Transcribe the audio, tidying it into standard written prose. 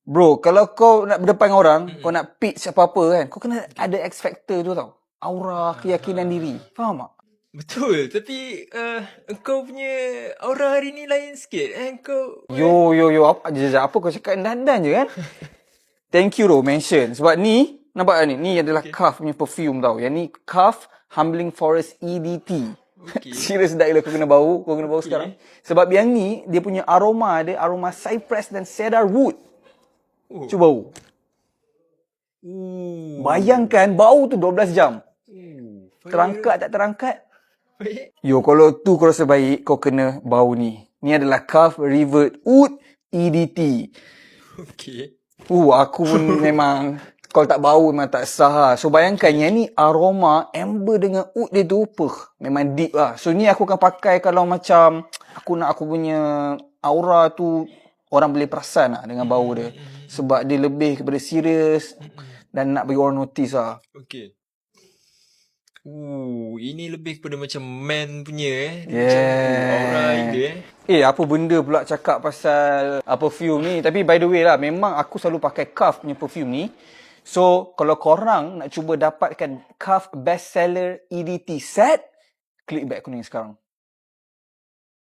Bro, kalau kau nak berdepan dengan orang, kau nak pitch apa-apa kan, kau kena ada X factor tu tau. Aura, keyakinan diri. Faham tak? Betul, tapi engkau punya aura hari ni lain sikit. Engkau Yo, apa kau cakap dandan je kan? Thank you mention. Sebab ni, nampak tak ni? Ni adalah Cuff punya perfume tau. Yang ni Cuff Humbling Forest EDT. Okay. Serius dah gila kau kena bau sekarang. Sebab yang ni, dia punya aroma ada aroma cypress dan cedar wood. Cuba bau. Bayangkan bau tu 12 jam. Terangkat tak terangkat? Baik. Yo, kalau tu kau rasa baik, kau kena bau ni. Ni adalah Cuff Revert Oud EDT. Okay. Aku pun memang, kalau tak bau memang tak sah lah. So bayangkan yang ni aroma amber dengan oud dia tu, memang deep lah. So ni aku akan pakai kalau macam aku nak aku punya aura tu orang boleh perasan lah dengan bau dia. Sebab dia lebih kepada serius dan nak bagi orang notice lah. Okay. Ini lebih kepada macam man punya Yeah. Macam aura dia apa benda pula cakap pasal perfume ni. Tapi by the way lah, memang aku selalu pakai Cuff punya perfume ni. So, kalau korang nak cuba dapatkan Cuff Bestseller EDT set, klik back kuning sekarang.